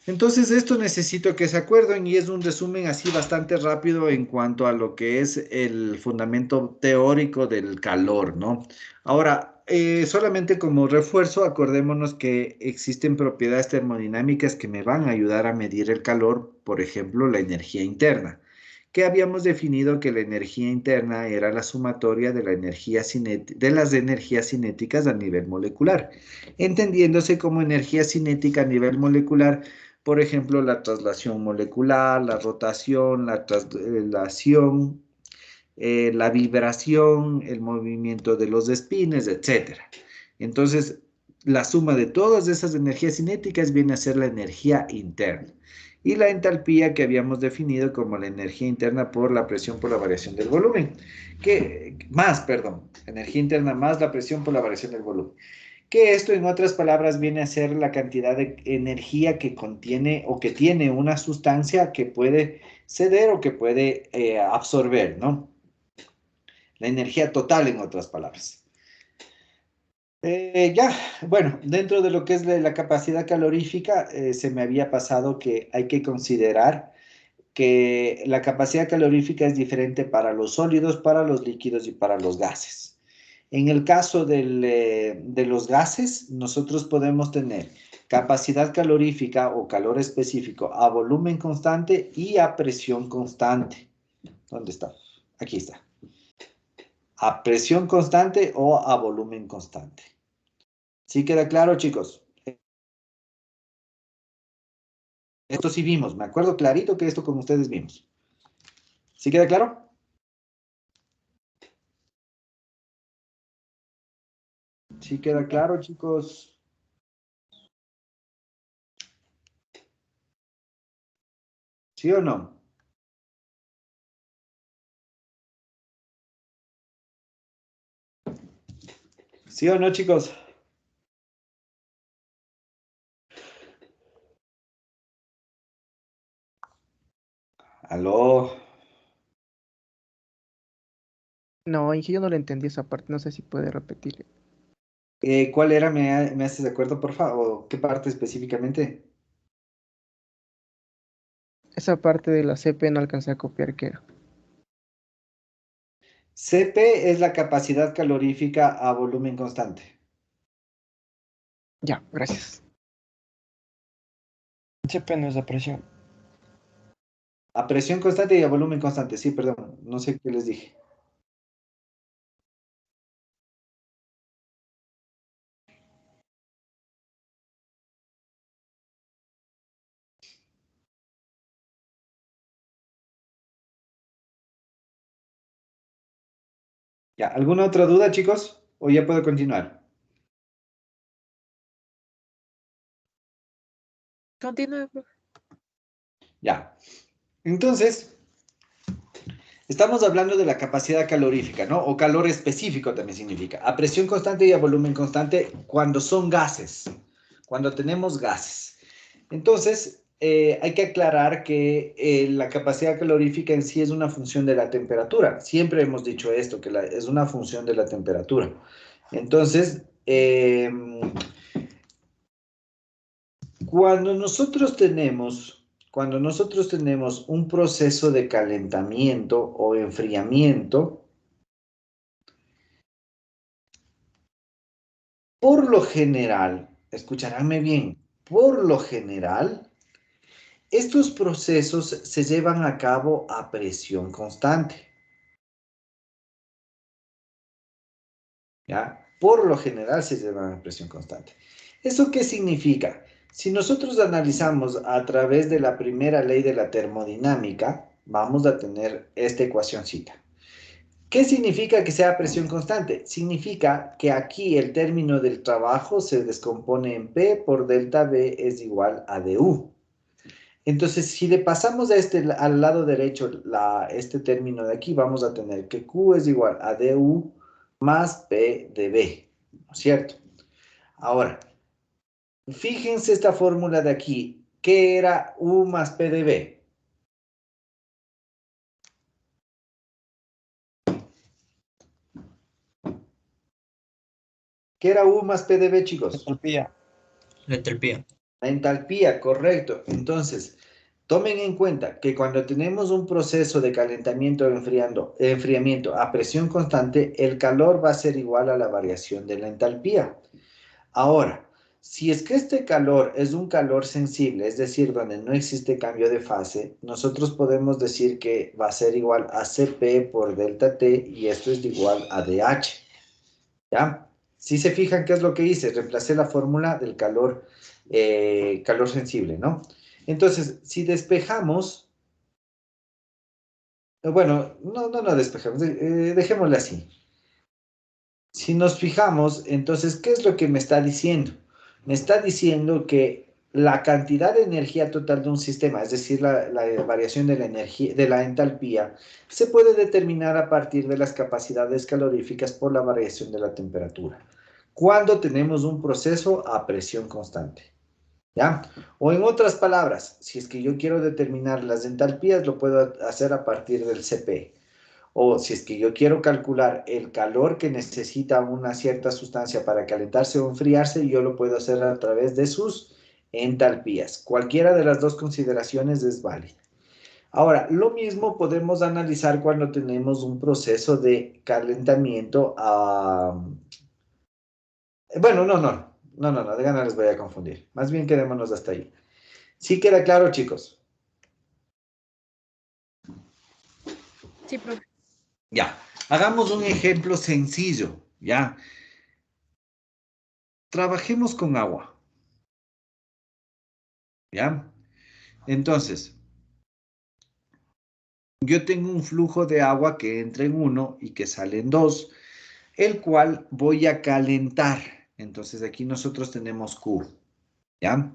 Entonces, esto necesito que se acuerden y es un resumen así bastante rápido en cuanto a lo que es el fundamento teórico del calor, ¿no? Ahora, solamente como refuerzo, acordémonos que existen propiedades termodinámicas que me van a ayudar a medir el calor, por ejemplo, la energía interna, que habíamos definido que la energía interna era la sumatoria de, de las energías cinéticas a nivel molecular, entendiéndose como energía cinética a nivel molecular, por ejemplo, la traslación molecular, la rotación, la traslación, la vibración, el movimiento de los espines, etc. Entonces, la suma de todas esas energías cinéticas viene a ser la energía interna. Y la entalpía que habíamos definido como la energía interna por la presión por la variación del volumen. Energía interna más la presión por la variación del volumen. Que esto, en otras palabras, viene a ser la cantidad de energía que contiene o que tiene una sustancia que puede ceder o que puede absorber, ¿no? La energía total, en otras palabras. Bueno, dentro de lo que es la capacidad calorífica, se me había pasado que hay que considerar que la capacidad calorífica es diferente para los sólidos, para los líquidos y para los gases. En el caso de los gases, nosotros podemos tener capacidad calorífica o calor específico a volumen constante y a presión constante. ¿Dónde está? Aquí está. A presión constante o a volumen constante. ¿Sí queda claro, chicos? Esto sí vimos. Me acuerdo clarito que esto con ustedes vimos. ¿Sí queda claro? ¿Sí queda claro, chicos? ¿Sí o no? ¿Sí o no, chicos? ¿Aló? No, Inge, yo no le entendí esa parte, no sé si puede repetir. ¿Cuál era? ¿Me haces de acuerdo, por favor? ¿Qué parte específicamente? Esa parte de la CP no alcancé a copiar, ¿qué era? CP es la capacidad calorífica a volumen constante. Ya, gracias. CP no es la presión. A presión constante y a volumen constante. Sí, perdón. No sé qué les dije. Ya, ¿alguna otra duda, chicos? ¿O ya puedo continuar? Continúe, profe. Ya. Entonces, estamos hablando de la capacidad calorífica, ¿no? O calor específico también significa. A presión constante y a volumen constante cuando son gases. Cuando tenemos gases. Entonces, hay que aclarar que la capacidad calorífica en sí es una función de la temperatura. Siempre hemos dicho esto, que es una función de la temperatura. Entonces, cuando nosotros tenemos un proceso de calentamiento o enfriamiento, por lo general, escuchadme bien, por lo general, estos procesos se llevan a cabo a presión constante. ¿Ya? Por lo general se llevan a presión constante. ¿Eso qué significa? Si nosotros analizamos a través de la primera ley de la termodinámica, vamos a tener esta ecuacióncita. ¿Qué significa que sea presión constante? Significa que aquí el término del trabajo se descompone en P por delta V es igual a du. Entonces, si le pasamos al lado derecho este término de aquí, vamos a tener que Q es igual a du más P de V, ¿no es cierto? Ahora, fíjense esta fórmula de aquí. ¿Qué era U más P de V? ¿Qué era U más P de V, chicos? Entropía. La entalpía. La entalpía, correcto. Entonces, tomen en cuenta que cuando tenemos un proceso de calentamiento o enfriamiento a presión constante, el calor va a ser igual a la variación de la entalpía. Ahora, si es que este calor es un calor sensible, es decir, donde no existe cambio de fase, nosotros podemos decir que va a ser igual a Cp por delta T y esto es igual a dH. ¿Ya? Si se fijan, ¿qué es lo que hice? Reemplacé la fórmula del calor, calor sensible, ¿no? Entonces, si despejamos, bueno, no despejamos, dejémoslo así. Si nos fijamos, entonces, ¿qué es lo que me está diciendo? Me está diciendo que la cantidad de energía total de un sistema, es decir, la variación de la energía, de la entalpía, se puede determinar a partir de las capacidades caloríficas por la variación de la temperatura, cuando tenemos un proceso a presión constante. ¿Ya? O en otras palabras, si es que yo quiero determinar las entalpías, lo puedo hacer a partir del Cp. O si es que yo quiero calcular el calor que necesita una cierta sustancia para calentarse o enfriarse, yo lo puedo hacer a través de sus entalpías. Cualquiera de las dos consideraciones es válida. Ahora, lo mismo podemos analizar cuando tenemos un proceso de calentamiento a... Bueno, de ganas les voy a confundir. Más bien quedémonos hasta ahí. ¿Sí queda claro, chicos? Sí, profe. Ya, hagamos un ejemplo sencillo, ¿ya? Trabajemos con agua, ¿ya? Entonces, yo tengo un flujo de agua que entra en 1 y que sale en 2, el cual voy a calentar. Entonces, aquí nosotros tenemos Q, ¿ya?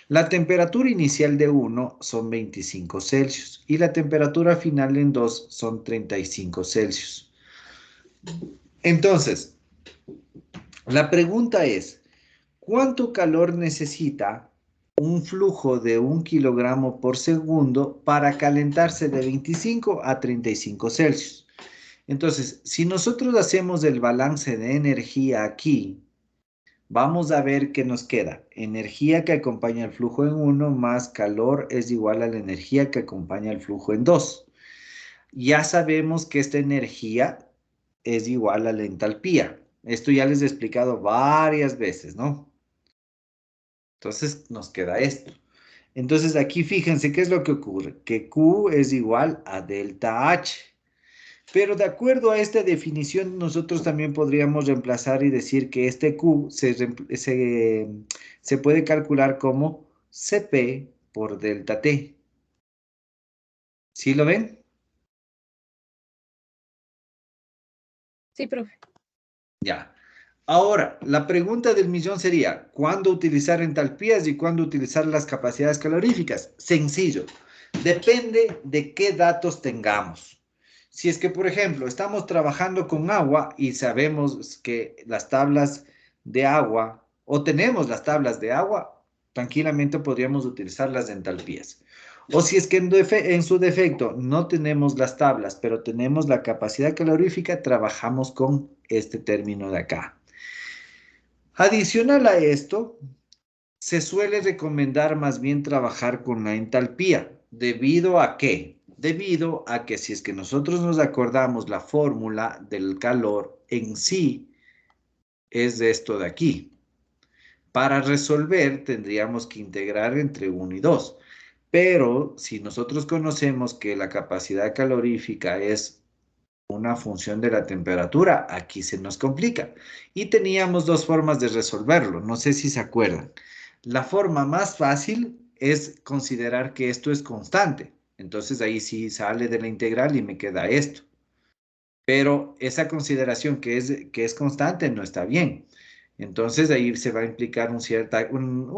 La temperatura inicial de 1 son 25 Celsius y la temperatura final en 2 son 35 Celsius. Entonces, la pregunta es, ¿cuánto calor necesita un flujo de 1 kilogramo por segundo para calentarse de 25 a 35 Celsius? Entonces, si nosotros hacemos el balance de energía aquí, vamos a ver qué nos queda. Energía que acompaña el flujo en 1 más calor es igual a la energía que acompaña el flujo en 2. Ya sabemos que esta energía es igual a la entalpía. Esto ya les he explicado varias veces, ¿no? Entonces nos queda esto. Entonces aquí fíjense qué es lo que ocurre, que Q es igual a delta H. Pero de acuerdo a esta definición, nosotros también podríamos reemplazar y decir que este Q se puede calcular como Cp por delta T. ¿Sí lo ven? Sí, profe. Ya. Ahora, la pregunta del millón sería, ¿cuándo utilizar entalpías y cuándo utilizar las capacidades caloríficas? Sencillo. Depende de qué datos tengamos. Si es que, por ejemplo, estamos trabajando con agua y sabemos que las tablas de agua, o tenemos las tablas de agua, tranquilamente podríamos utilizar las entalpías. O si es que en su defecto no tenemos las tablas, pero tenemos la capacidad calorífica, trabajamos con este término de acá. Adicional a esto, se suele recomendar más bien trabajar con la entalpía. ¿Debido a qué? Debido a que si es que nosotros nos acordamos la fórmula del calor en sí es de esto de aquí. Para resolver tendríamos que integrar entre 1 y 2. Pero si nosotros conocemos que la capacidad calorífica es una función de la temperatura, aquí se nos complica. Y teníamos dos formas de resolverlo, no sé si se acuerdan. La forma más fácil es considerar que esto es constante. Entonces ahí sí sale de la integral y me queda esto. pero esa consideración que es constante no está bien. Entonces ahí se va a implicar un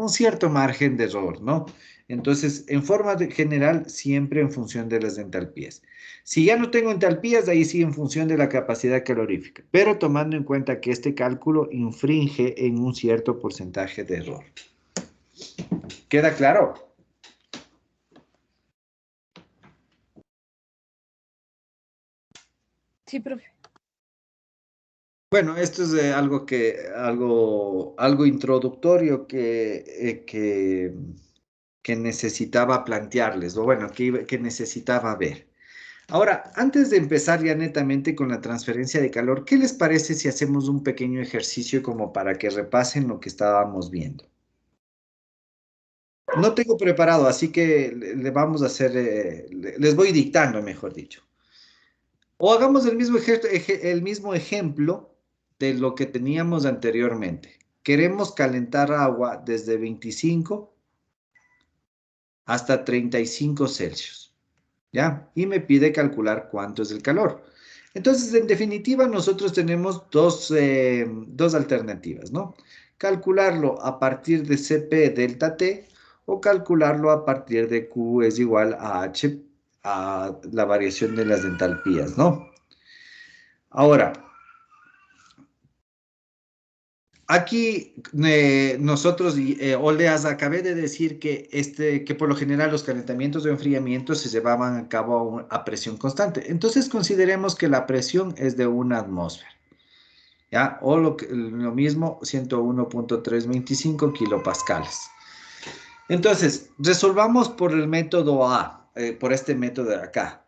cierto margen de error, ¿no? Entonces, en forma general, siempre en función de las entalpías. Si ya no tengo entalpías, ahí sí en función de la capacidad calorífica, pero tomando en cuenta que este cálculo infringe en un cierto porcentaje de error. ¿Queda claro? Sí, profe. Bueno, esto es algo introductorio que necesitaba plantearles, o bueno, que necesitaba ver. Ahora, antes de empezar ya netamente con la transferencia de calor, ¿qué les parece si hacemos un pequeño ejercicio como para que repasen lo que estábamos viendo? No tengo preparado, así que le vamos a hacer, les voy dictando, mejor dicho. O hagamos el mismo ejemplo de lo que teníamos anteriormente. Queremos calentar agua desde 25 hasta 35 Celsius, ¿ya? Y me pide calcular cuánto es el calor. Entonces, en definitiva, nosotros tenemos dos alternativas, ¿no? Calcularlo a partir de Cp delta T o calcularlo a partir de Q es igual a H, a la variación de las entalpías, ¿no? Ahora, aquí nosotros, o les acabé de decir que por lo general los calentamientos o enfriamientos se llevaban a cabo a presión constante. Entonces consideremos que la presión es de una atmósfera, ¿ya? O lo mismo, 101.325 kilopascales. Entonces, resolvamos por el método A, por este método de acá.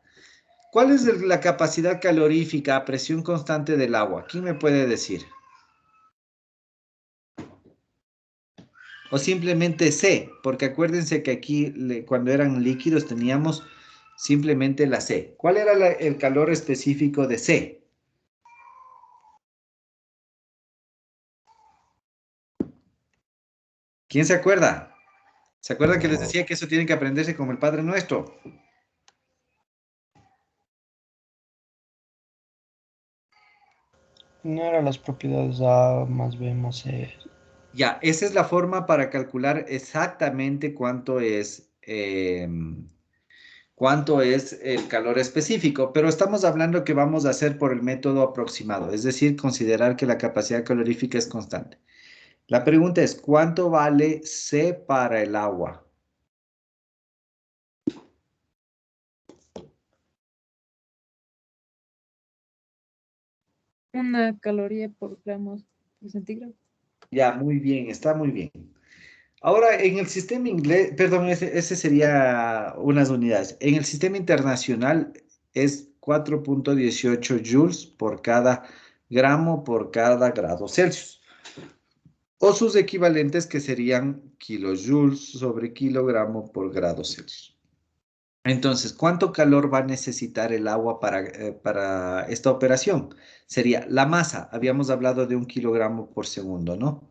¿Cuál es la capacidad calorífica a presión constante del agua? ¿Quién me puede decir? O simplemente C, porque acuérdense que aquí cuando eran líquidos teníamos simplemente la C. ¿Cuál era el calor específico de C? ¿Quién se acuerda? ¿Se acuerdan que les decía que eso tienen que aprenderse como el Padre Nuestro? No eran las propiedades A más B más C. Ya, esa es la forma para calcular exactamente cuánto es el calor específico, pero estamos hablando que vamos a hacer por el método aproximado, es decir, considerar que la capacidad calorífica es constante. La pregunta es, ¿cuánto vale C para el agua? Una caloría por gramos por centígrado. Ya, muy bien, está muy bien. Ahora, en el sistema inglés, perdón, ese sería unas unidades. En el sistema internacional es 4.18 joules por cada gramo por cada grado Celsius. O sus equivalentes que serían kilojoules sobre kilogramo por grado Celsius. Entonces, ¿cuánto calor va a necesitar el agua para esta operación? Sería la masa. Habíamos hablado de 1 kilogramo por segundo, ¿no?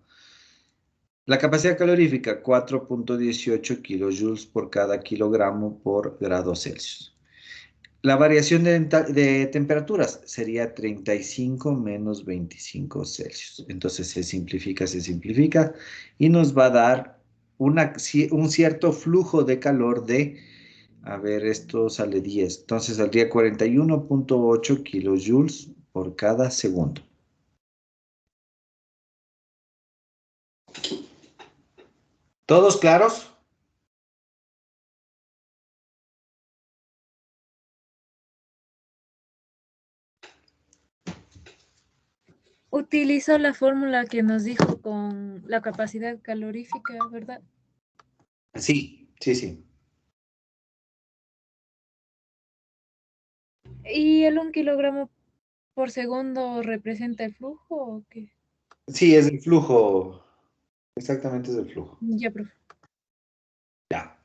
La capacidad calorífica, 4.18 kilojoules por cada kilogramo por grado Celsius. La variación de temperaturas sería 35 menos 25 Celsius. Entonces se simplifica y nos va a dar un cierto flujo de calor a ver, esto sale 10. Entonces saldría 41.8 kilojoules por cada segundo. ¿Todos claros? Utilizó la fórmula que nos dijo con la capacidad calorífica, ¿verdad? Sí, sí, sí. ¿Y el 1 kilogramo por segundo representa el flujo o qué? Sí, es el flujo. Exactamente es el flujo. Ya, profe. Ya.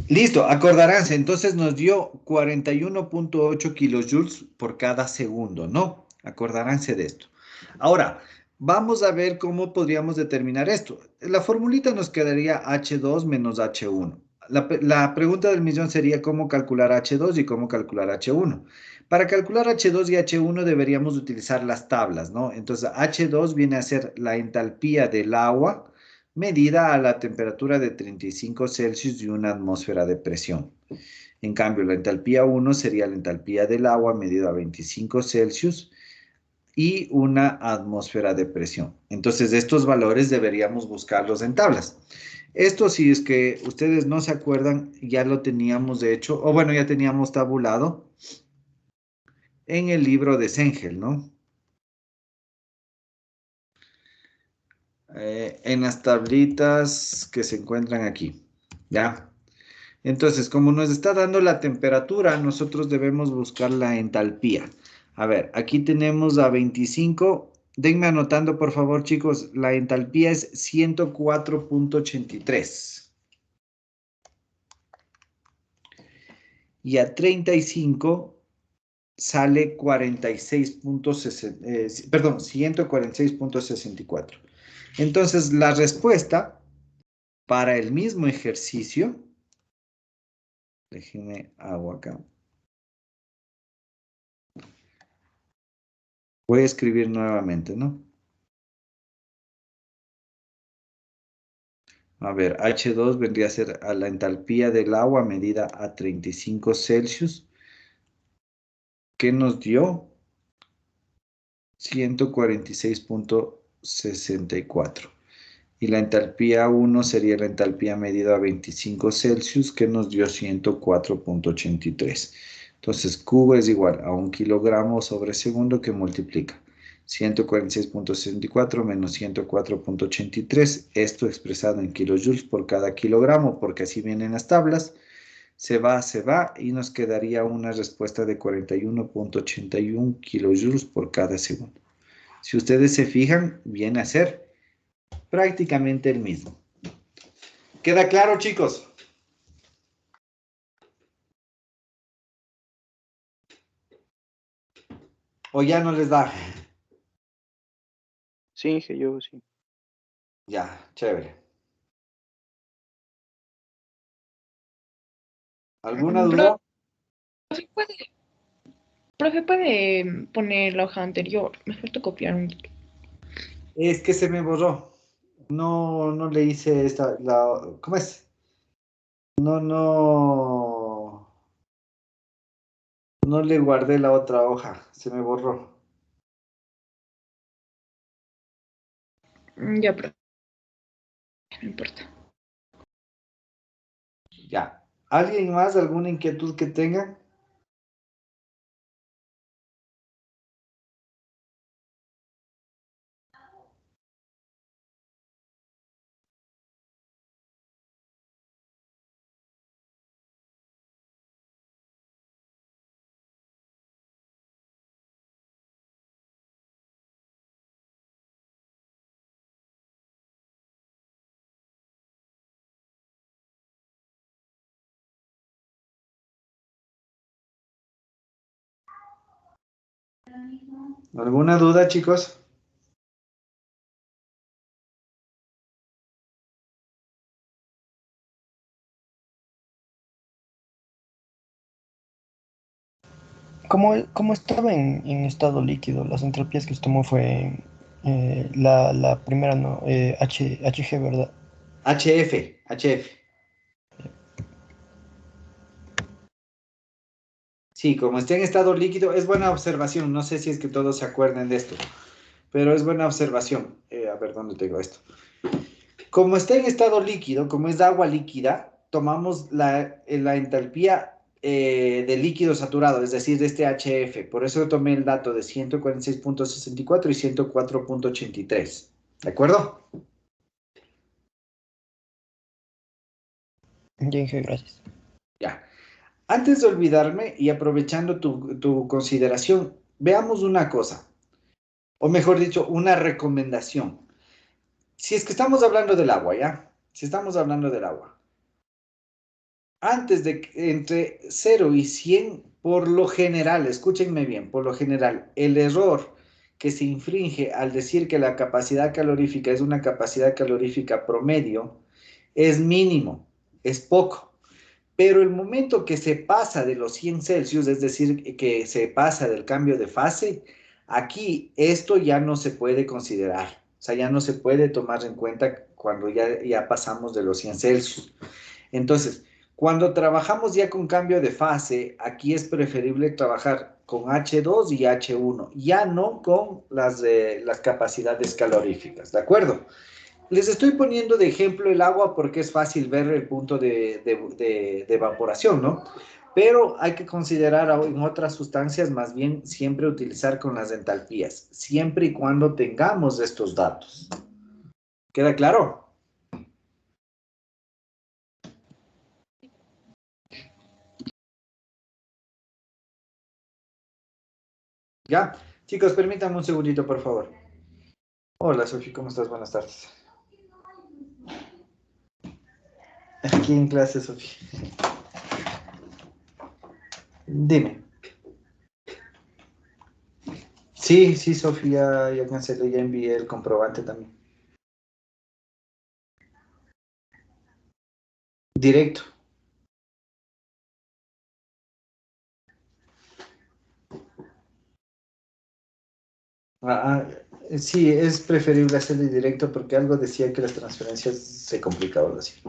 Listo, acordaránse, entonces nos dio 41.8 kilojoules por cada segundo, ¿no? Acordaránse de esto. Ahora, vamos a ver cómo podríamos determinar esto. La formulita nos quedaría H2 menos H1. La pregunta del millón sería cómo calcular H2 y cómo calcular H1. Para calcular H2 y H1 deberíamos utilizar las tablas, ¿no? Entonces, H2 viene a ser la entalpía del agua medida a la temperatura de 35 Celsius y una atmósfera de presión. En cambio, la entalpía 1 sería la entalpía del agua medida a 25 Celsius y una atmósfera de presión. Entonces, estos valores deberíamos buscarlos en tablas. Esto, si es que ustedes no se acuerdan, ya lo teníamos de hecho, o bueno, ya teníamos tabulado en el libro de Sengel, ¿no? En las tablitas que se encuentran aquí, ¿ya? Entonces, como nos está dando la temperatura, nosotros debemos buscar la entalpía. A ver, aquí tenemos a 25. Denme anotando, por favor, chicos. La entalpía es 104.83. Y a 35 sale 146.64. Entonces, la respuesta para el mismo ejercicio, déjenme agua acá. Voy a escribir nuevamente, ¿no? A ver, H2 vendría a ser a la entalpía del agua medida a 35 Celsius. ¿Qué nos dio? 146.64. Y la entalpía 1 sería la entalpía medida a 25 Celsius, que nos dio 104.83. Entonces, Q es igual a 1 kilogramo sobre segundo que multiplica 146.64 menos 104.83. Esto expresado en kilojoules por cada kilogramo, porque así vienen las tablas. Se va y nos quedaría una respuesta de 41.81 kilojoules por cada segundo. Si ustedes se fijan, viene a ser prácticamente el mismo. ¿Queda claro, chicos? ¿O ya no les da? Sí, Inge, yo sí. Ya, chévere. ¿Alguna duda? Profe, ¿puede poner la hoja anterior? Me falta copiar un... Es que se me borró. No le hice esta, ¿cómo es? No le guardé la otra hoja, se me borró. Ya, profe. No importa. Ya. ¿Alguien más? ¿Alguna inquietud que tenga? ¿Alguna duda, chicos? Como estaba en estado líquido, las entropías que se tomó fue la primera, ¿no? HG, ¿verdad? HF. Sí, como está en estado líquido, es buena observación. No sé si es que todos se acuerden de esto, pero es buena observación. A ver, ¿dónde tengo esto? Como está en estado líquido, como es agua líquida, tomamos la entalpía de líquido saturado, es decir, de este HF. Por eso tomé el dato de 146.64 y 104.83. ¿De acuerdo? Ya, Inge, gracias. Ya. Antes de olvidarme y aprovechando tu consideración, veamos una cosa, o mejor dicho, una recomendación. Si es que estamos hablando del agua, ¿ya? Si estamos hablando del agua. Antes de entre 0 y 100, por lo general, escúchenme bien, por lo general, el error que se infringe al decir que la capacidad calorífica es una capacidad calorífica promedio es mínimo, es poco. Pero el momento que se pasa de los 100 Celsius, es decir, que se pasa del cambio de fase, aquí esto ya no se puede considerar. O sea, ya no se puede tomar en cuenta cuando ya pasamos de los 100 Celsius. Entonces, cuando trabajamos ya con cambio de fase, aquí es preferible trabajar con H2 y H1, ya no con las capacidades caloríficas, ¿de acuerdo? Les estoy poniendo de ejemplo el agua porque es fácil ver el punto de evaporación, ¿no? Pero hay que considerar en otras sustancias más bien siempre utilizar con las entalpías, siempre y cuando tengamos estos datos. ¿Queda claro? ¿Ya? Chicos, permítanme un segundito, por favor. Hola, Sofi, ¿cómo estás? Buenas tardes. Aquí en clase, Sofi. Dime. Sí, sí, Sofía, ya cancelé, ya envié el comprobante también. Directo. Ah, sí, es preferible hacerlo directo porque algo decía que las transferencias se complicaban así.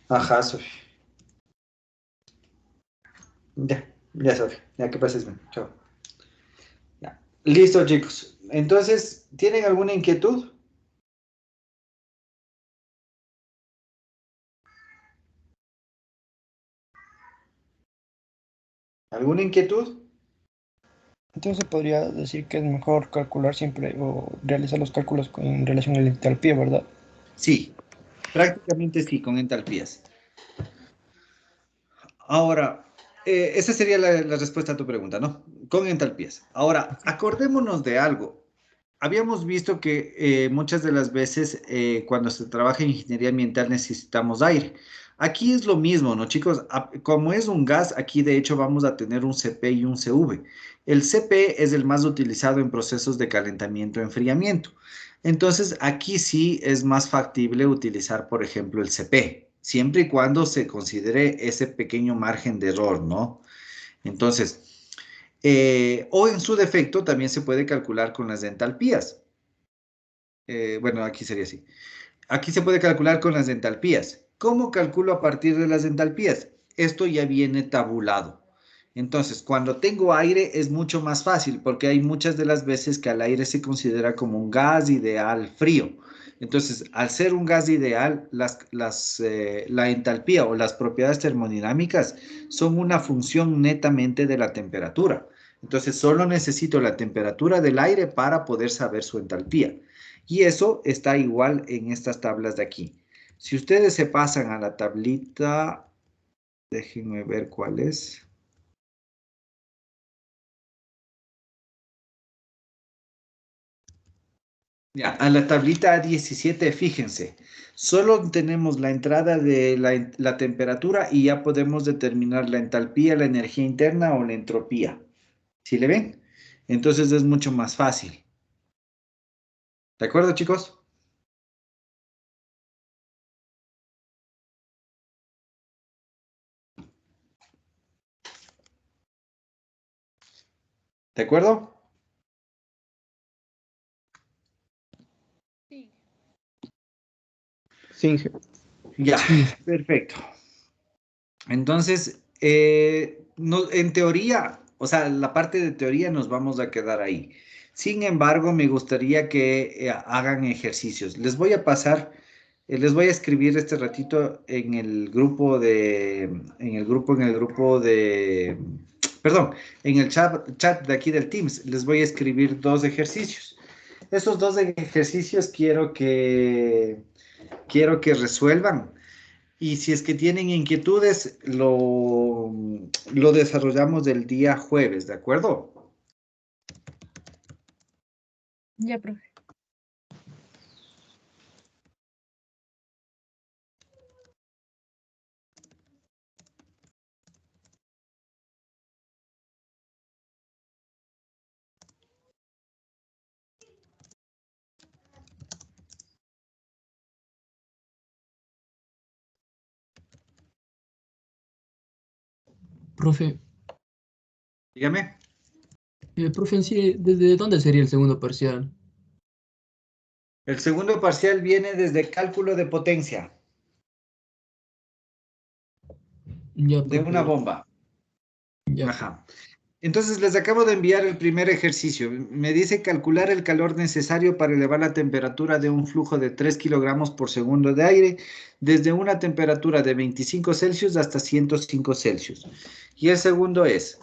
Ajá, Sofía. Ya, ya, Sofía. Ya que pases bien. Chao. Ya. Listo, chicos. Entonces, ¿tienen alguna inquietud? ¿Alguna inquietud? Entonces se podría decir que es mejor calcular siempre o realizar los cálculos en relación a la entalpía, ¿verdad? Sí, prácticamente sí, con entalpías. Ahora, esa sería la respuesta a tu pregunta, ¿no? Con entalpías. Ahora, acordémonos de algo. Habíamos visto que muchas de las veces cuando se trabaja en ingeniería ambiental necesitamos aire. Aquí es lo mismo, ¿no, chicos? Como es un gas, aquí de hecho vamos a tener un CP y un CV. El CP es el más utilizado en procesos de calentamiento e enfriamiento. Entonces, aquí sí es más factible utilizar, por ejemplo, el CP, siempre y cuando se considere ese pequeño margen de error, ¿no? Entonces, o en su defecto también se puede calcular con las entalpías. Bueno, aquí sería así. Aquí se puede calcular con las entalpías. ¿Cómo calculo a partir de las entalpías? Esto ya viene tabulado. Entonces, cuando tengo aire es mucho más fácil porque hay muchas de las veces que al aire se considera como un gas ideal frío. Entonces, al ser un gas ideal, la entalpía o las propiedades termodinámicas son una función netamente de la temperatura. Entonces, solo necesito la temperatura del aire para poder saber su entalpía. Y eso está igual en estas tablas de aquí. Si ustedes se pasan a la tablita, déjenme ver cuál es. Ya, a la tablita 17, fíjense, solo tenemos la entrada de la temperatura y ya podemos determinar la entalpía, la energía interna o la entropía. ¿Sí le ven? Entonces es mucho más fácil. ¿De acuerdo, chicos? ¿De acuerdo? Sí. Sí, Inge. Ya, Sí. perfecto. Entonces, no, en teoría, o sea, la parte de teoría nos vamos a quedar ahí. Sin embargo, me gustaría que hagan ejercicios. Les voy a pasar, les voy a escribir este ratito en el grupo de, perdón, en el chat de aquí del Teams. Les voy a escribir dos ejercicios. Esos dos ejercicios quiero que resuelvan. Y si es que tienen inquietudes, lo desarrollamos el día jueves, ¿de acuerdo? Ya, profe. Profe, Dígame. profe, en sí, ¿desde dónde sería el segundo parcial? El segundo parcial viene desde cálculo de potencia Ya, de una profe, bomba. ya. Ajá. Entonces les acabo de enviar el primer ejercicio. Me dice calcular el calor necesario para elevar la temperatura de un flujo de 3 kilogramos por segundo de aire desde una temperatura de 25 Celsius hasta 105 Celsius. Y el segundo es,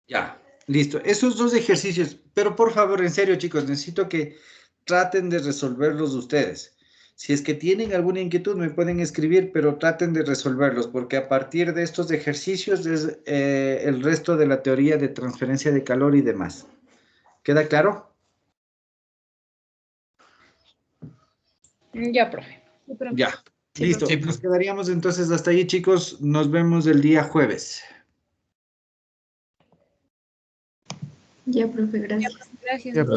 ya, listo. Esos dos ejercicios, pero por favor, en serio, chicos, necesito que traten de resolverlos ustedes. Si es que tienen alguna inquietud, me pueden escribir, pero traten de resolverlos, porque a partir de estos ejercicios es el resto de la teoría de transferencia de calor y demás. ¿Queda claro? Ya, profe. Sí, profe. Ya, Sí, listo. profe. Nos quedaríamos entonces hasta ahí, chicos. Nos vemos el día jueves. Ya, profe, gracias. Gracias. Ya, Luego.